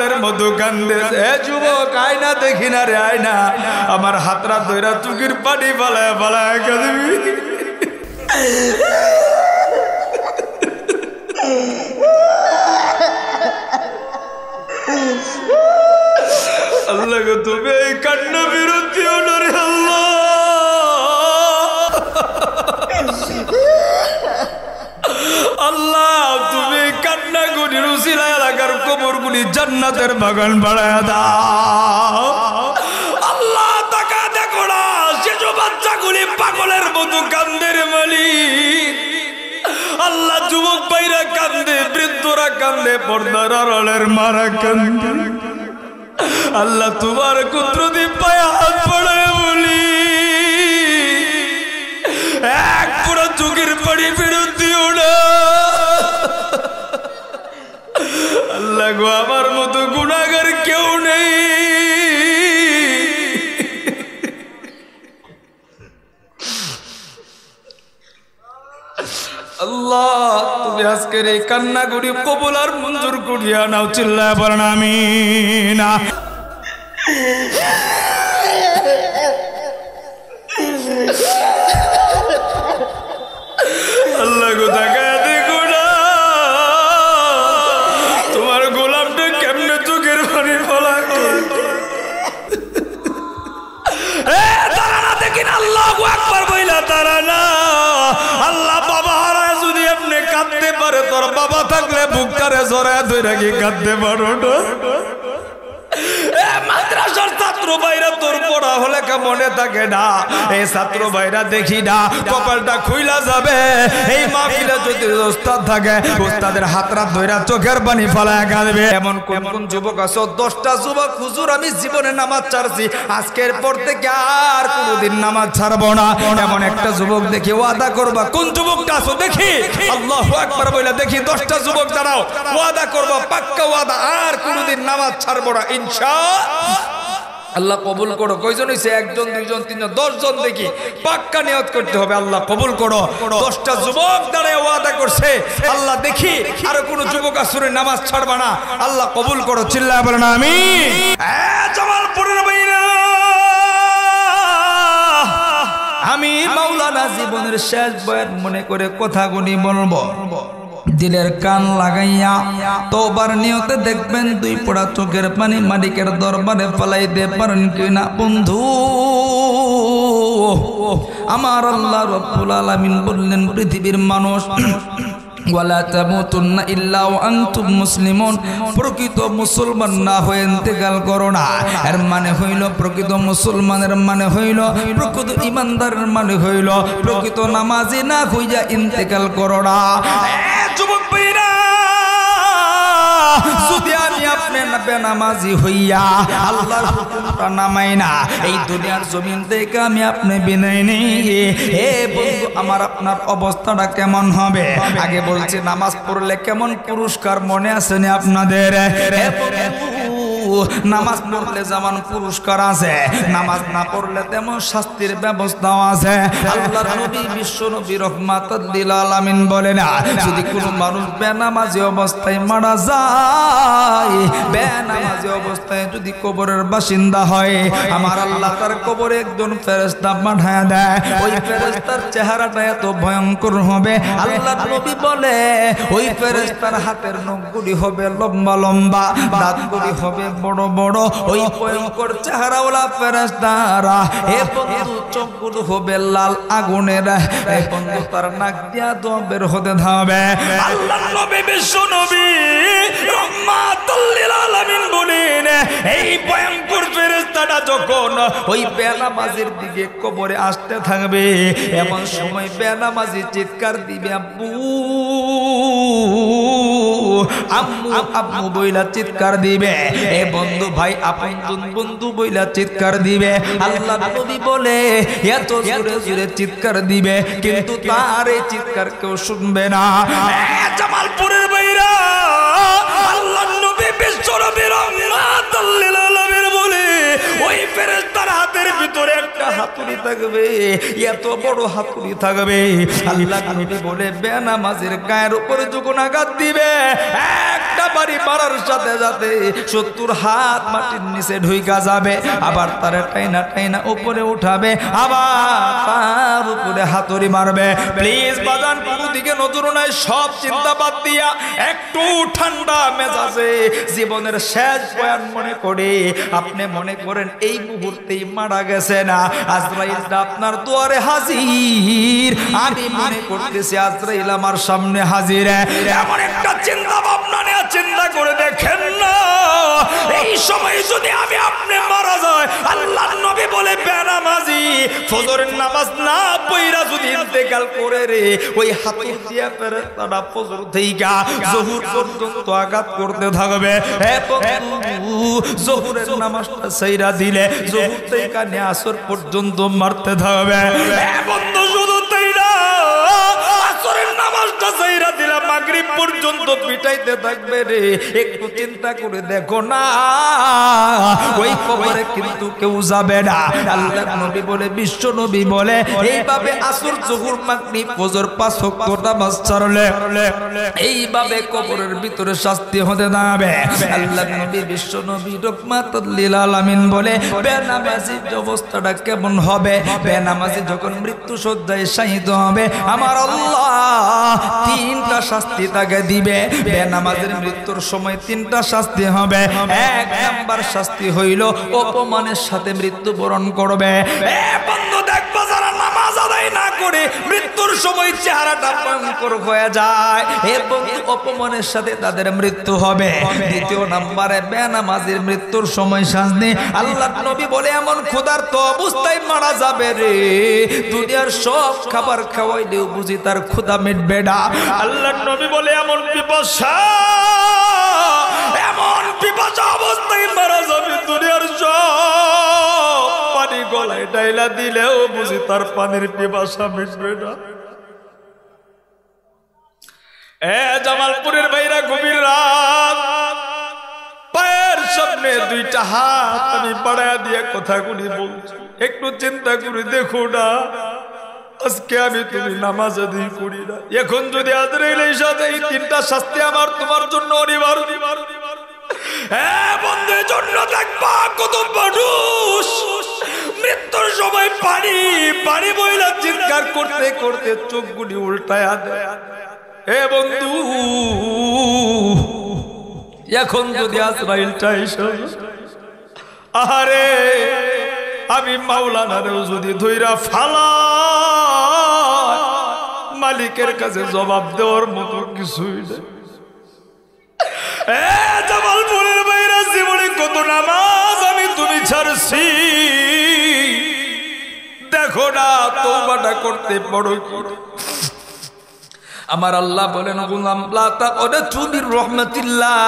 পাগলের মতো কান্দেছে। এ যুবক আয়না দেখি না রে আয়না, আমার হাতরা ধইরা চোখের পানি ফালায় ফালায় কাঁদবি। আল্লাহ গো তুমি এই কান্না বিরতি ওনারে আল্লাহ, আল্লাহ তুমি কান্না গুলি রুসিলা এলাকার কবর গুলি জান্নাতের বাগান বাড়ায় দাও। আল্লাহ তাকা দেখো না শিশু বাচ্চাগুলি পাগলের মতো কান্দে রে মালিক। আল্লাহ যুবক ভাইরা কান্দে, বৃদ্ধরা কান্দে, পর্দার আড়ালের মারা কান্দে। আল্লাহ তোমার কুদরতি পায়ে হাত পড়ায় বলি এক পুরো চোখের পানি ফেরত দিও না। আল্লাহ গো আমার মতো গুনাহগার কেউ নেই। আল্লাহ তুমি আজকের এই কান্নাগুলি কবুল আর মঞ্জুর করিয়া নাও, চিল্লায় বলেন আমিন। আল্লাহ গো তাকায় দেখো না তোমার গোলামটা কেমনে চোখের পানি ফলায়। তারা না দেখি না আল্লাহু আকবার বইলা তারা না। আল্লাহ বাবা হারায় যদি আপনি কাঁদতে পারে, তোর বাবা থাকলে বুকটারে জড়ায় ধরে কি কাঁদতে পারো না? মাদ্রাসার ছাত্র ভাইরা তোর পড়া হলে মনে থাকে না, এই ছাত্র ভাইরা দেখি না কপালটা খুইলা যাবে। এই মাহফিলে যদি ওস্তাদ থাকে, ওস্তাদের হাতরা ধইরা চোখের পানি ফলায় কাঁদবে। এমন কোন কোন যুবক আছো? 10টা যুবক হুজুর আমি জীবনে নামাজ ছাড়ছি, আজকের পর থেকে আর কোনোদিন নামাজ ছাড়বো না। এমন একটা যুবক দেখি ওয়াদা করবা। কোন যুবকটা আছো দেখি? আল্লাহু আকবার বলে দেখি 10টা যুবক দাঁড়াও, ওয়াদা করবা, পাক্কা ওয়াদা, আর কোনোদিন নামাজ ছাড়বো না ইনশাআল্লাহ। কবুল করো। কয়জন হইছে? 1 জন 2 জন 3 জন 10 জন দেখি পাক্কা নিয়ত করতে হবে। আল্লাহ কবুল করো। 10টা যুবক দাঁড়ায় ওয়াদা করছে, আল্লাহ দেখি আর কোন যুবক আসরে নামাজ ছাড়বা না। আল্লাহ কবুল করো, চিল্লায় বলেন আমিন। জামালপুরের ভাইরা, আমি মাওলানা জীবনের শেষ বয়ান মনে করে কথাগুলি বলবো। দিলের কান লাগাইয়া তওবার নিয়তে দেখবেন 2 পোড়া চোখের পানি মালিকের দরবারে ফলাইতে পারেন কিনা। বন্ধু আমার আল্লাহ রাব্বুল আলামিন বললেন, পৃথিবীর মানুষ ওয়ালা তামুতুন্না ইল্লা ওয়া আনতুম মুসলিমুন, প্রকৃত মুসলমান না হয়ে ইন্তেকাল করো না। এর মানে হইল প্রকৃত মুসলমানের মানে হইল, প্রকৃত ইমানদারের মানে হইল প্রকৃত নামাজি না হইয়া ইন্তেকাল করো না। যুবক ভাইরা, যদি আমি আপনি বেনামাজি হইয়া আল্লাহর হুকুমটা নামাই না, এই দুনিয়ার জমিন থেকে আমি আপনি বিদায় নেই, হে বন্ধু আমার আপনার অবস্থাটা কেমন হবে? আগে বলছি নামাজ পড়লে কেমন পুরস্কার মনে আছে না আপনাদের? নামাজ পড়লে যেমন পুরস্কার আছে, নামাজ না পড়লে তেমন শাস্তির ব্যবস্থাও আছে। আল্লাহর নবী বিশ্ব নবী রাহমাতুল লিল আলামিন বলেন, যদি কোনো মানুষ বেনামাজি অবস্থায় মারা যায়, বেনামাজি অবস্থায় যদি কবরের বাসিন্দা হয়, আমার আল্লাহ তার কবরে একজন ফেরেশতা পাঠায় দেয়। ওই ফেরেশতার চেহারাটা এত ভয়ঙ্কর হবে, আল্লাহর নবী বলে ওই ফেরেশতার হাতের নখগুলি হবে লম্বা লম্বা, দাঁতগুলি হবে বড় বড়। ওই ভয়ঙ্কর চেহারাওয়ালা ফেরেশতারা হে বন্ধু চোখগুলো হবে লাল আগুনের। হে বন্ধু তার নাক দিয়া তো বের হতে থাকবে। আল্লাহর নবী বিশ্ব নবী রাহমাতুল লিল আলামিন বলেন, এই ভয়ঙ্কর ফেরেশতাটা যখন ওই বেনামাজির দিকে কবরে আসতে থাকবে, এমন সময় বেনামাজি চিৎকার দিবে, আব্বু আম্মু আম্মু বইলা চিৎকার দিবে। এ বন্ধু ভাই আপন বন্ধু বইলা চিৎকার দিবে। আল্লাহর নবী বলে এত জোরে জোরে চিৎকার দিবে, কিন্তু তার এই চিৎকার কেউ শুনবে না। জামালপুরের ভাইরা, আল্লাহর নবী বিশ্ব নবী রাহমাতুল লিল আলামিন বলে ওই ফেরেশতার হাতের ভিতরে একটা হাতুড়ি থাকবে, এত বড় হাতুড়ি থাকবে। আল্লাহ নবী বলে বেনামাজির গায়ের উপরে যখন আঘাত দিবে, একটা বাড়ি মারার সাথে সাথে 70 হাত মাটির নিচে ঢুইকা যাবে। আবার তার টাইনা টাইনা উপরে উঠাবে, আবার তার উপরে হাতুড়ি মারবে। প্লিজ বাজান, কোনো দিকে নজর নাই, সব চিন্তা বাদ দিয়া একটু ঠান্ডা মেজাজে জীবনের শেষ বয়ান মনে করে আপনি মনে করেন এই মুহূর্তেই মারা গেছে না, আজরাইল আপনার দুয়ারে হাজির। আমি মনে করতেছি আজরাইল আমার সামনে হাজির। এমন একটা চিন্তা ভাবনা নিয়ে চিন্তা করে দেখেন না, এই সময় যদি আমি আপনি মারা যায়, আল্লাহর নবী বলে বেনামাজি ফজরের নামাজ না পড়া যদি ইন্তেকাল করে রে, ওই হাতুড়ি দিয়া ফেরেশতারা ফজর থেকে জোহর পর্যন্ত আঘাত করতে থাকবে। হে বন্ধু, জোহরের নামাজটা সাইরা দিলে জোহর থেকে নিয়ে আসর পর্যন্ত মারতে থাকবে। হে বন্ধু, শুধু তাই না, আসরের নামাজটা সাইরা দিলে মাগরিব পর্যন্ত পিটাইতে থাকবে রে। একটু চিন্তা করে দেখো না, ওই কবরে কিন্তু কেউ যাবে না। আল্লাহর নবী বলে, বিশ্ব নবী বলে, এইভাবে আসর জোহর মাগরিব ফজর 5 ওয়াক্ত নামাজ ছাড়লে এইভাবে কবরের ভিতরে শাস্তি হতে দাঁড়াবে। আল্লাহর নবী বিশ্ব নবী রহমাতুল লিল আলামিন বলে, বেনামাজির অবস্থাটা কেমন হবে? বেনামাজি যখন মৃত্যু শয্যায় শায়িত হবে, আমার আল্লাহ 3টা শাস্তি তাকে দিবে। বেনামাজির মৃত্যুর সময় 3টা শাস্তি হবে। 1 নাম্বার শাস্তি হইল অপমানের সাথে মৃত্যুবরণ করবে। বন্ধু, দেখবা যারা নামাজ আদায় না করে মৃত্যুর সময় চেহারাটা ভয়ঙ্কর হয়ে যায়, এবং অপমানের সাথে তাদের মৃত্যু হবে। 2 নম্বরে বেনামাজির মৃত্যুর সময় শাস্তি, আল্লাহর নবী বলে, এমন ক্ষুধার্ত অবস্থায় মারা যাবে রে, দুনিয়ার সব খাবার খাওয়াইলেও বুঝি তার ক্ষুধা মিটবে না। আল্লাহর নবী বলে, এমন পিপাসা অবস্থায় মারা যাবে, দুনিয়ার সব পানি গলায় ডাইলা দিলেও বুঝি তার পানির পিপাসা মিটবে না। জামালপুরের ভাইরা, গভীর রাত, পায়ের সামনে 2টা হাত আমি বাড়ায়া দিয়ে কথাগুলি বলছি, একটু চিন্তা করে দেখো না, আজকে আমি তুমি নামাজ আদায় করি না, এখন যদি আজরাইল এসে যায়, 3টা শাস্তি আমার তোমার জন্য অনিবার্য। বন্ধুর জন্য দেখবা কত মানুষ মৃত্যুর সময় পানি পানি বইলা চিৎকার করতে করতে চোখগুলি উল্টায়া দেয়। হে বন্ধু, এখন যদি আজরাইলটা এসে, আহারে আমি মাওলানারেও যদি ধইরা ফালা, মালিকের কাছে জবাব দেওয়ার মতো কিছুই নেই। জামালপুরের বাইরা, জীবনে কত নামাজ আমি তুমি ছাড়ছি, দেখো না তওবাটা করতে বড় করে। আমার আল্লাহ বলেন, গোলাম লা তাকনাতু মির রাহমাতিল্লাহ,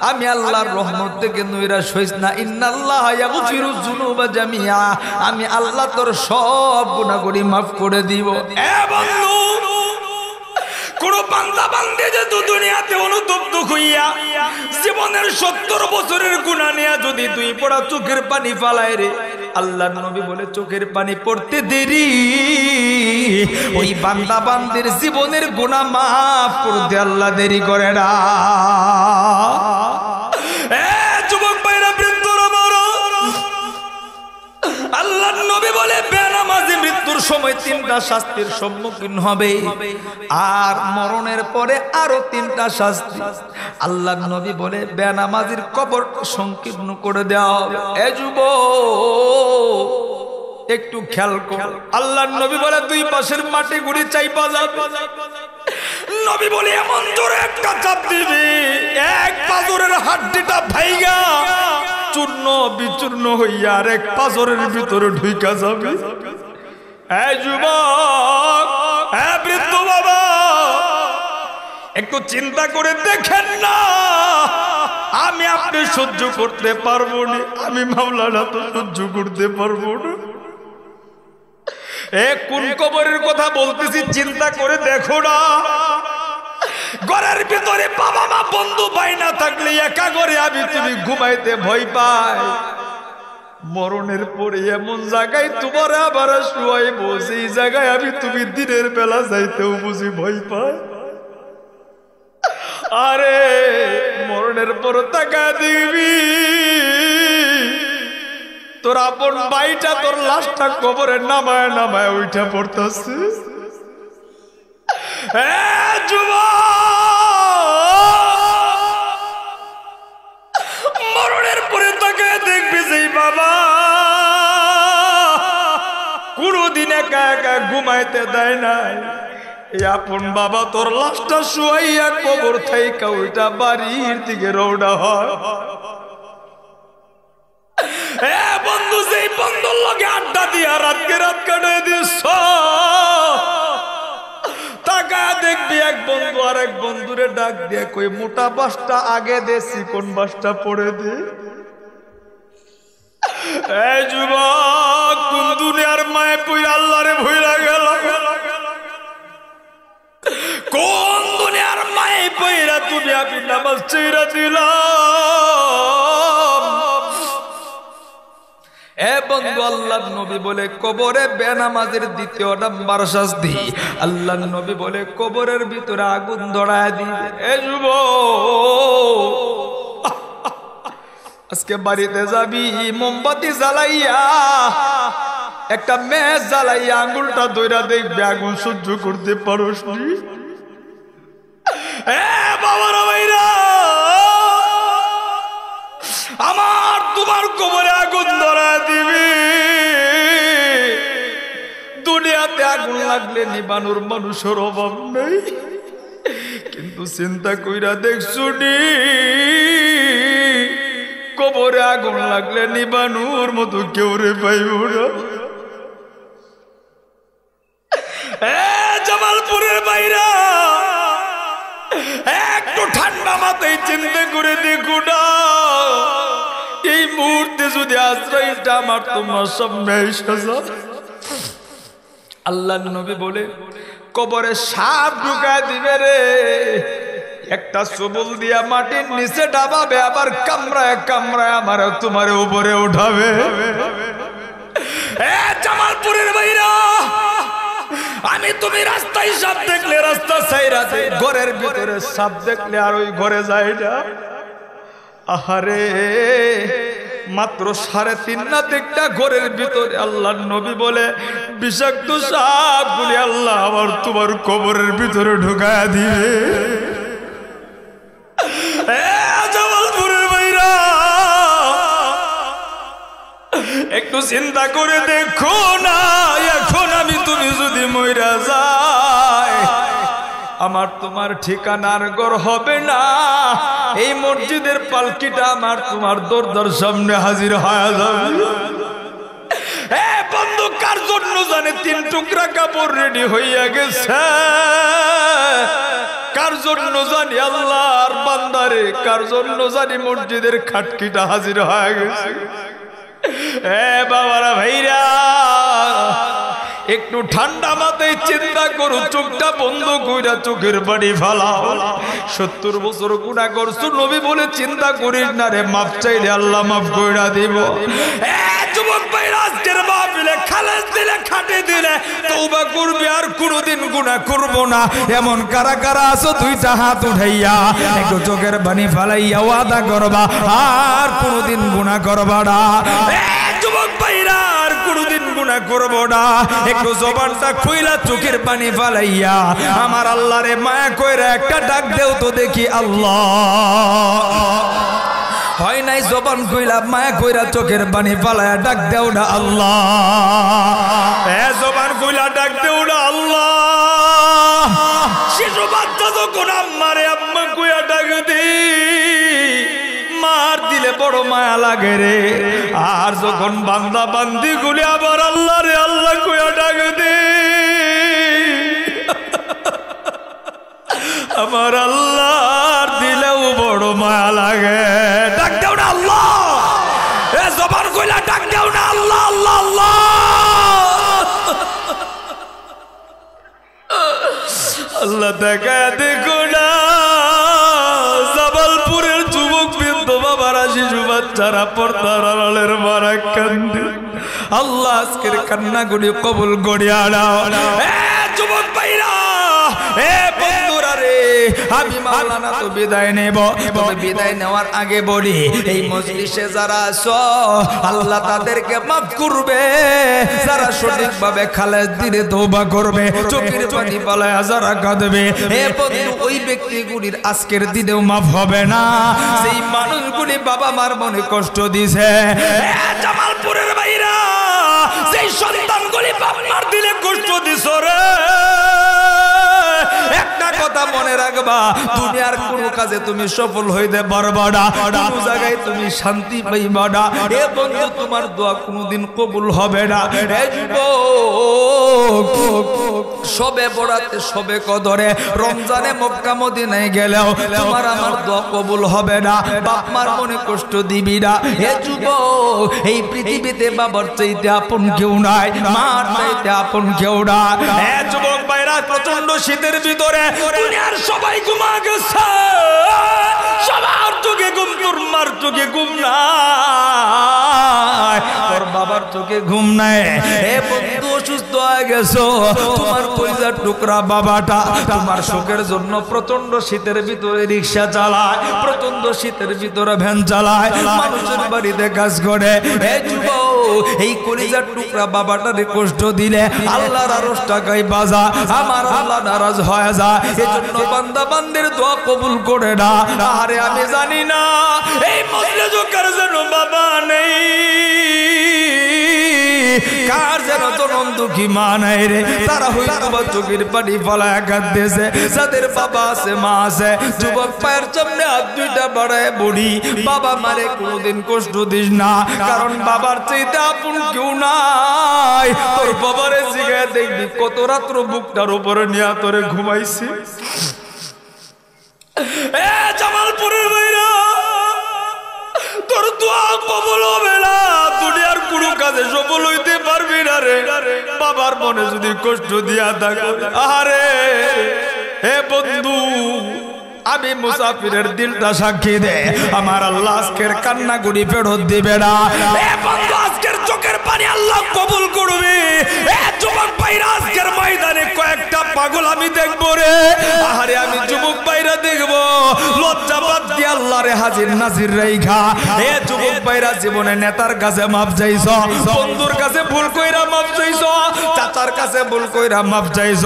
আমি আল্লাহর রহমত থেকে নৈরাশ হইস না। ইন্নাল্লাহা ইয়াগফিরু যুনুবা জামিআ, আমি আল্লাহ তোর সব গুনাহগুলি maaf করে দিব। এ বন্ধু, কোন বান্দা বান্দে যে দুনিয়াতে অনুতপ্ত হইয়া জীবনের 70 বছরের গুনাহ নিয়ে যদি 2 পড়া চোখের পানি ফালায় রে, আল্লাহর নবী বলে, চোখের পানি পড়তে দেরি, ওই বান্দা বান্দির জীবনের গুনাহ maaf করতে আল্লাহ দেরি করে না। যুবক ভাইরা, বৃদ্ধরা, আল্লাহর নবী বলে, বেনামাজি মৃত্যুর সময় 3টা শাস্তির সম্মুখীন হবে, আর মরণের পরে আরো 3টা শাস্তি। আল্লাহর নবী বলে, বেনামাজির কবরটা সংকীর্ণ করে দাও। এ যুবক, একটু খেয়াল কর। আল্লাহর নবী বলে, 2 পাশের মাটি গুড়ি চাইপা যাবে। নবী বলে, এমন জোরে একটা চাপ দিবি, 1 পাজরের হাড্ডিটা ভাইগা চূর্ণ বিচূর্ণ হইয়া আর 1 পাজরের ভিতরে ঢুইকা যাবে। এই যুবক, বৃদ্ধ বাবা, একটু চিন্তা করে দেখেন না, আমি আপনি সহ্য করতে পারবো না, আমি মাওলানা তো সহ্য করতে পারবো না। কোন কবরের কথা বলতেছি চিন্তা করে দেখো না। ঘরের ভিতরে বাবা মা বন্ধু ভাই না থাকলে একা ঘরে আমি তুমি ঘুমাইতে ভয় পাই। মরণের পরে এমন জায়গায় তোমার আবার শুয়াইব, সেই জায়গায় আমি তুমি দিনের বেলা যাইতেও বুঝি ভয় পাই। আরে মরণের পর তাকা দিবি তোর আপন ভাইটা তোর লাশটা কবরে নামায় নামায় ওইটা পড়তেছে। মরণের পরে তাকে দেখবি যে বাবা কোনদিন একা একা ঘুমাইতে দেয় নাই, এই আপন বাবা তোর লাশটা শুয়াইয়া কবর থাইকা ওইটা বাড়ির দিকে রওনা হয়। বন্ধু যেই বন্ধুর লগে আড্ডা দিয়া রাতকে রাত কাটাই দিস, তাকায় দেখবি এক বন্ধু আর এক বন্ধুরে ডাক দিয়ে কই মোটা বাসটা আগে দে, চিকন বাসটা পড়ে দে। এই যুবক কোন দুনিয়ার মায়ে পইরা আল্লাহরে ভুইলা গেল, কোন দুনিয়ার মায়ে পইরা তুমি আমি নামাজ ছেড়ে দিলাম। এ বন্ধু আল্লাহর নবী বলে কবরে বেনামাজের দ্বিতীয় নাম্বার শাস্তি, আল্লাহর নবী বলে কবরের ভিতরে আগুন ধরায় দিবে। এ যুবক আজকে বাড়িতে যাবি মোমবাতি জ্বালাইয়া একটা মেজ জ্বালাইয়া আঙুলটা ধইরা দেখবে আগুন সহ্য করতে পারোস নি। বাবারা ভাইরা আমার তোমার কবরে আগুন ধরা দিবি। দুনিয়াতে আগুন লাগলে নিবানোর মানুষের অভাব নেই, কিন্তু চিন্তা কইরা দেখছু নি কবরে আগুন লাগলে নিবানোর মতো কেউ রে পাইব না। জামালপুরের বাইরা একটু ঠান্ডা মাথায় চিন্তা করে দেখো না, এই মুহূর্তে যদি আজরাইলটা আমার তোমার সামনে এসে যায়, আল্লাহর নবী বলে কবরে সাপ ঢুকায় দিবে রে, একটা সবল দিয়া মাটির নিচে ডাবাবে, আবার কামড়ায় কামড়ায় আমার তোমার উপরে উঠাবে। জামালপুরের বাইরা আমি তুমি রাস্তায় সাপ দেখলে রাস্তা ছাইরা দে, ঘরের ভিতরে সাপ দেখলে আর ওই ঘরে যায় না। আহারে মাত্র 3.5 রাত একটা ঘরের ভিতরে আল্লাহর নবী বলে বিষাক্ত সাপ গুলি আল্লাহ আবার তোমার কবরের ভিতরে ঢুকায়া দিবে। জামালপুরের বাইরা একটু চিন্তা করে দেখো না, এখন আমি তুমি যদি মইরা যাই আমার তোমার ঠিকানার ঘর হবে না, এই মসজিদের পালকিটা আমার তোমার দরজার সামনে হাজির হয়ে যাবে। বন্ধু কার জন্য জানে 3 টুকরা কাপড় রেডি হইয়া গেছে, কার জন্য জানি আল্লাহর বান্দারে, কার জন্য জানি মসজিদের খাটকিটা হাজির হয়ে গেছে। বাবারা ভাইরা একটু ঠান্ডা মাথায় চিন্তা করো, চোখটা বন্ধ কইরা চোখের পানি ফালাও। 70 বছর গুনাহ করছো, নবী বলে চিন্তা করিস না রে, মাফ চাইলে আল্লাহ মাফ কইরা দিব। যুবক ভাইরা আজকের মাহফিলে খালেস দিলে খাটে দিলে তওবা করবি আর কোনোদিন গুনাহ করব না, এমন কারা কারা আছো 2টা হাত উঠাইয়া একটু চোখের পানি ফালাইয়া ওয়াদা করবা আর কোনোদিন গুনাহ করবা না। যুবক ভাইরা আর কোনোদিন গুনাহ করব না, একটু জবানটা খুইলা চোখের পানি ফালাইয়া আমার আল্লাহরে মায়া কইরা একটা ডাক দেও তো দেখি আল্লাহ। হয় নাই জবান কইলা মায়া কইরা চোখের পানি ফালাইয়া ডাক দেও না আল্লাহ। জবান কইলা ডাক দেও না আল্লাহ। শিশু বাচ্চা যখন আম্মারে আম্মা কইয়া ডাক দি মার দিলে বড় মায়া লাগে রে, আর যখন বান্দা বান্দি গুলি আবার আল্লাহ রে আল্লাহ কইয়া ডাক দে আমার আল্লাহর দিলেও বড় মায়া লাগে। ডাক দেও না আল্লাহ, জবান কইলা ডাক দেও না আল্লাহ আল্লাহ আল্লাহ। আল্লাহ তাকায় দেখো না জামালপুরের যুবক বৃদ্ধ বাবারা শিশু বাচ্চা যারা পর্দার আড়ালের মারা কান্দে আল্লাহ আজকের কান্নাগুলি কবুল করিয়া নাও। যুবক ভাইরা, বন্ধুরা রে, আমি মাওলানা তো বিদায় নেব, তবে বিদায় নেওয়ার আগে বলি এই মজলিসে যারা আছো আল্লাহ তাদেরকে মাফ করবে, যারা সঠিকভাবে খালেস দিলে তওবা করবে, চোখের পানি ফেলায় যারা কাঁদবে, বন্ধু ওই ব্যক্তিগুলির আজকের দিনেও মাফ হবে না। সেই মানুষগুলি বাবা মার মনে কষ্ট দিছে। জামালপুরের ভাইরা, সেই সন্তানগুলি বাবা মার দিলে কষ্ট দিছ রে, একটা কথা মনে রাখবা, দুনিয়ার কোনো কাজে তুমি সফল হইতে পারবা না, কোনো জায়গায় তুমি শান্তি পাইবা না। এ বন্ধু তোমার দোয়া কোনোদিন কবুল হবে না। সবে বরাতে সবে কদরে রমজানে মক্কা মদিনায় গেলেও তোমার আমার দোয়া কবুল হবে না, বাপ মার মনে কষ্ট দিবি না। হে যুবক, এই পৃথিবীতে বাবার চাইতে আপন কেউ নাই, মার চাইতে আপন কেউ না। হে যুবক ভাইরা, প্রচন্ড শীতের ভিতরে দুনিয়ার সবাই ঘুমা গেছে, সবার চোখে ঘুম, তোর মার চোখে ঘুম নাই, তোর বাবার চোখে ঘুম নাই। হে বন্ধু, অসুস্থ হয়ে গেছো, তোমার কলিজার টুকরা বাবাটা তোমার সুখের জন্য প্রচন্ড শীতের ভিতরে রিক্সা চালায়, প্রচন্ড শীতের ভিতরে ভ্যান চালায়, মানুষের বাড়িতে কাজ করে। হে যুবক, এই কলিজার টুকরা বাবাটারে কষ্ট দিলে আল্লাহর আরশ টাকায় বাজা, আমার আল্লাহ নারাজ হয়ে যায়। এজন্য বান্দা বান্দির দোয়া কবুল করে না। আরে আমি জানি না এই মজলিসে কার যেন বাবা নেই, কার যেন জনম দুঃখী মা নাই রে, তারা হয়তো বা চোখের পানি ফলায় কাঁদতেছে। যাদের বাবা আছে, মা আছে, যুবক পায়ের সামনে হাত দুইটা বাড়ায় বলি, বাবা মারে কোনোদিন কষ্ট দিস না, কারণ বাবার চাইতে আপন কেউ নাই। তোর বাবারে জিগায় দেখবি কত রাত্র বুকটার উপরে নিয়ে তোরে ঘুমাইছি। জামালপুরের ভাইরা, তোর দোয়া কবুল হবে না, দুনিয়ার কোনো কাজে সফল হইতে পারবি না রে, বাবার মনে যদি কষ্ট দিয়া থাকো। আরে হে বন্ধু, আমি মুসাফিরের দিলটা সাক্ষী দে, আমার আল্লাহ আজকের কান্নাগুলি ফেরত দিবে না। বন্ধু, আজকের চোখের পানি আল্লাহ কবুল করবে। যুবক ভাইরা, আজকের ময়দানে কয়েকটা পাগল আমি দেখবো রে। আরে আমি যুবক ভাইরা দেখবো লজ্জা বাদ দিয়ে আল্লাহরে হাজির নাজির রাইখা। যুবক ভাইরা, জীবনে নেতার কাছে মাপ চাইছ, বন্ধুর কাছে ভুল কইরা মাপ চাইছ, চাচার কাছে ভুল কইরা মাপ চাইছ,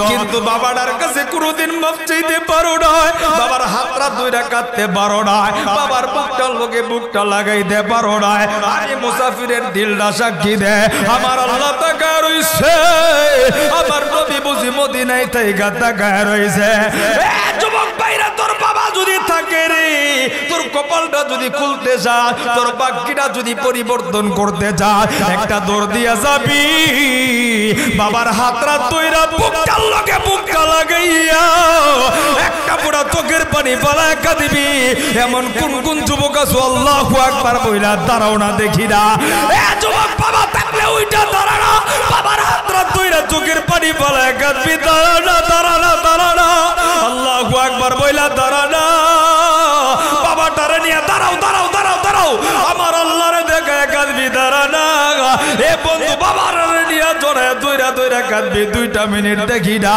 কিন্তু বাবাটার কাছে কোনোদিন মাপ চাইতে পারো না, বাবার হাতটা দুইটা কাটতে পারো না, বাবার বুকটার লোকে বুকটা লাগাইতে পারো না। আমি মুসাফিরের দিলটা সাক্ষী দে, আমার আল্লাহ তাকায় রইছে, আমার নবী বুঝি মদিনায় তাইগা তাকায় রইছে। যুবক ভাইরা, তোর বাবা যদি থাকে রে, তোর কপালটা যদি খুলতে যা, তোর ভাগ্যটা যদি পরিবর্তন করতে যা, একটা দৌড় দিয়া যাবি, বাবার হাতটা তৈরা বুকটার লগে বুকটা লাগাইয়া একটা পুরা চোখের পানি ফেলায় কাঁদিবি। এমন কোন কোন যুবক আছো আল্লাহু আকবার বইলা দাঁড়াও না দেখি না। যুবক বাবা থাকলে ওইটা দাঁড়া না, বাবার হাতটা তৈরা চোখের পানি ফেলায় কাঁদবি, দাঁড়া না, দাঁড়া না, দাঁড়া না, আল্লাহু আকবার বইলা দাঁড়া না, বাবাটারে নিয়ে দাঁড়াও, দাঁড়াও, দাঁড়াও, দাঁড়াও, আমার আল্লাহরে দেখায় কাঁদবি, দাঁড়া না। এ বন্ধু, বাবার নিয়ে জড়ায় দইরা দইরা কাঁদবি, 2 মিনিট দেখি না।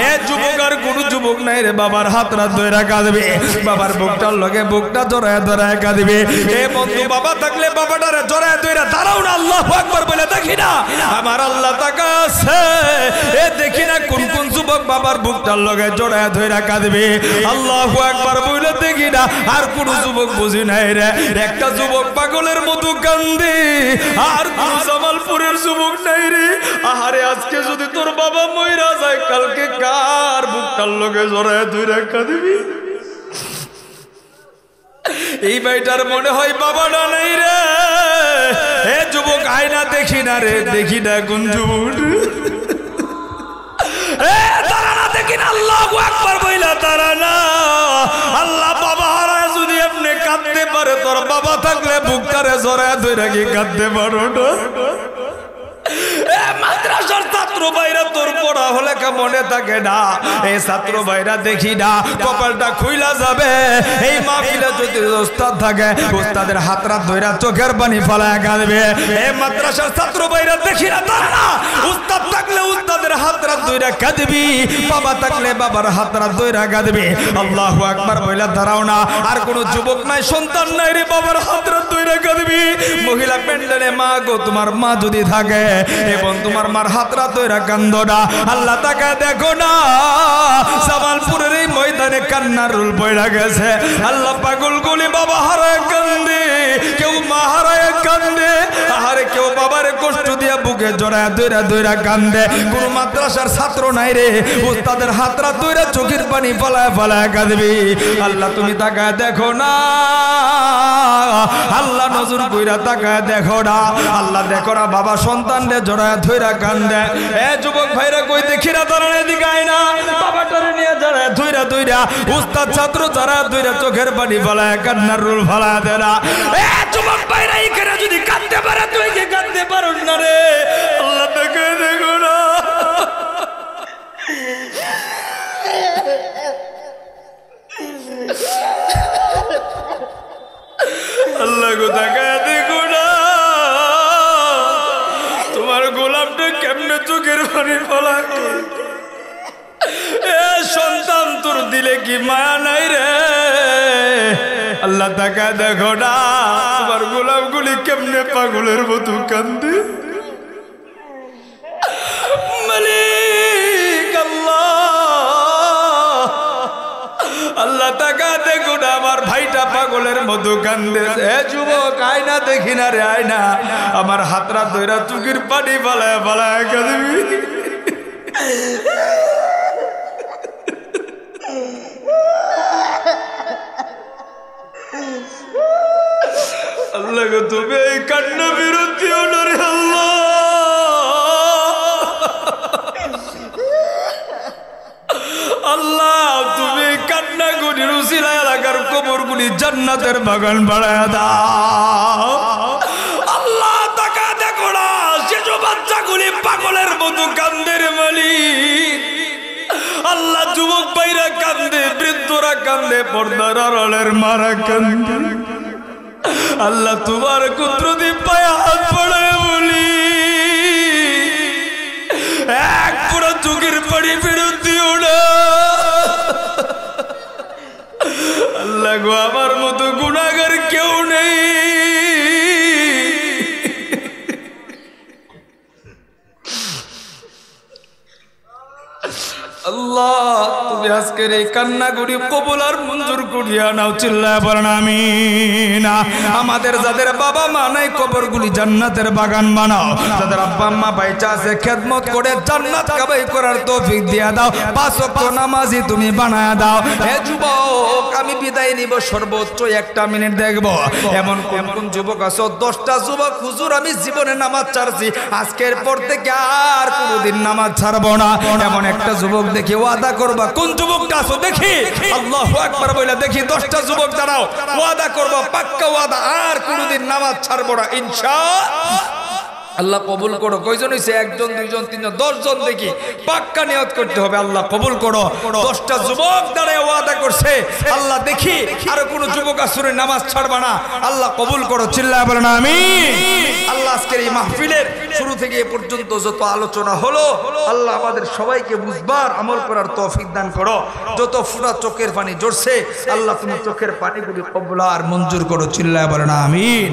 এ যুবক, আর কোন যুবক নাই রে, বাবার হাতটা দইরা কাঁদবে, বাবার বুকটার লগে বুকটা জড়ায় জড়ায় কাঁদবে। এ বন্ধু, বাবা থাকলে বাবাটারে জড়ায় দইরা দাঁড়াও না, আল্লাহু আকবার বলে দেখি না, আমার আল্লাহ তাকায় আছে। এ দেখি না কোন কোন যুবক বাবার বুকটার লগে জড়ায় ধইরা কাঁদবে, আল্লাহু আকবার বলে দেখি না। আর কোন যুবক বুঝি নাই রে, একটা যুবক পাগলের মতো কান্দে, আর কোন জামালপুরের যুবক নাই রে। আহারে, আজকে যদি তোর বাবা মইরা যায়, কালকে কার বুকটার লগে জড়ায় ধইরা কাঁদবি? এই ভাইটার মনে হয় বাবাটা নেই রে। হে যুবক, আয়না দেখি না রে, দেখি না কোন যুবক, তারা না দেখি না, আল্লাহু আকবার বইলা তারা না। আল্লাহ, বাবা হারায় যদি আপনি কাঁদতে পারে, তোর বাবা থাকলে বুকটারে জড়ায় ধইরা কি কাঁদতে পারো না? মাদ্রাসার ছাত্র ভাইরা, তোর পড়া হলে লেখা মনে থাকে না। এই ছাত্র ভাইরা দেখি না কপালটা খুইলা যাবে এই মাহফিলে যদি উস্তাদ থাকে উস্তাদের হাতরা ধইরা চোখের পানি ফলায় কাঁদবে। এই মাদ্রাসার ছাত্র ভাইরা দেখি না তারা উস্তাদ থাকলে উস্তাদের হাতরা ধইরা কাঁদবি, বাবা থাকলে বাবার হাতরা ধইরা কাঁদবি। আল্লাহু আকবার বইলা দাঁড়াও না। আর কোনো যুবক নাই, সন্তান নাই রে, বাবার হাতরা ধইরা কাঁদবি। মহিলা প্যান্ডেলে মা গো, তোমার মা যদি থাকে এবং তোমার মার হাতরা ধইরা কান্দো না। আল্লাহ তাকে দেখো না, জামালপুরের এই ময়দানে কান্নার রুল পড়া গেছে। আল্লাহ পাগল গুলি বাবা হারায় কান্দে, কেউ মা হারায় কান্দে, আহারে কেউ বাবারে কষ্ট দিয়া বুকে জড়ায় দইরা দইরা কান্দে। কোন মাদ্রাসার ছাত্র নাই রে, উস্তাদের হাতরা দইরা চোখের পানি ফলায় ফলায় কাঁদবি। আল্লাহ তুমি তাকায় দেখো না, আল্লাহ নজর কইরা তাকায় দেখো না। আল্লাহ দেখো না বাবা সন্তানরে জড়ায় ধইরা কান্দে। এ যুবক ভাইরা কই দেখি না তারা এদিকে আয় না, বাবাটারে নিয়ে জড়ায় ধইরা ধইরা উস্তাদ ছাত্র যারা ধইরা চোখের পানি ফলায় কান্নার রুল ফলায় দেয় না। এ যুবক ভাইরা এখানে যদি কাঁদতে পারে তুই কি কাঁদতে পারো না রে? আল্লাহ দেখে দেখো না, আল্লাহ গো তাকায় দেখো না, তোমার গোলামটা কেমনে চোখের পানি ফলায়। এ সন্তান তোর দিলে কি মায়া নাই রে? আল্লাহ তাকায় দেখো না, তোমার গোলাম গুলি কেমনে পাগলের মতো কান্দে। মালিক আল্লাহ, আল্লাহ তাকায় দেখো না, আমার ভাইটা পাগলের মতো কান্দে। এ যুবক আয় না, দেখি না রে, আয় না, আমার হাতরা ধইরা চোখের পানি ফলায় ফলায় কাঁদবি। আল্লাহ গো তুমি এই কান্না বিরতি ওনারে আল্লাহ, আল্লাহ তুমি কান্না গুলি রুসিলা এলাকার কবর গুলি জান্নাতের বাগান বাড়ায় দাও। আল্লাহ তাকা দেখো না, শিশু বাচ্চা গুলি পাগলের মতো কান্দে রে মালিক। আল্লাহ যুবক ভাইরা কান্দে, বৃদ্ধরা কান্দে, পর্দার আড়ালের মারা কান্দে। আল্লাহ তোমার কুদরতি পায়ে হাত পড়ে বলি, এক পুরো চোখের পানি ফেরত দিও না। আল্লাহ গো আমার মতো গুনাহগার কেউ নেই। আল্লাহ তুমি আজকের এই কান্নাগুলি কবুল আর মঞ্জুর করিয়া নাও, চিল্লায় বলেন আমিন। আমাদের যাদের বাবা মা নাই কবরগুলি জান্নাতের বাগান বানাও, যাদের আব্বা আম্মা বাইচা আছে খেদমত করে জান্নাত কামাই করার তৌফিক দিয়া দাও, 5 ওয়াক্ত নামাজি তুমি বানায়া দাও। হে যুবক আমি বিদায় নিব, সর্বোচ্চ 1 মিনিট দেখব এমন কোন কোন যুবক আছো। 10টা যুবক হুজুর আমি জীবনে নামাজ ছাড়ছি, আজকের পর থেকে আর কোনোদিন নামাজ ছাড়বো না, এমন একটা যুবক দেখি ওয়াদা করবা। কোন যুবকটা আছো দেখি? আল্লাহু আকবার বলে দেখি 10টা যুবক দাঁড়াও, ওয়াদা করবা, পাক্কা ওয়াদা, আর কোনোদিন নামাজ ছাড়বো না ইনশাআল্লাহ। আল্লাহ কবুল করো। কয়জন হইছে? 1 জন 2 জন 3 জন 10 জন দেখি, পাক্কা নিয়ত করতে হবে। আল্লাহ কবুল করো। 10টা যুবক দাঁড়ায় ওয়াদা করছে, আল্লাহ দেখি আর কোন যুবক আসরে নামাজ ছাড়বা না, আল্লাহ কবুল করো, চিল্লায় বলেন আমিন। আল্লাহ আজকের এই মাহফিলের শুরু থেকে এ পর্যন্ত যত আলোচনা হলো, আল্লাহ আমাদের সবাইকে বুঝবার আমল করার তৌফিক দান করো। যত ফুটা চোখের পানি ঝরছে, আল্লাহ তুমি চোখের পানিগুলি কবুল আর মঞ্জুর করো, চিল্লায় বলেন আমিন।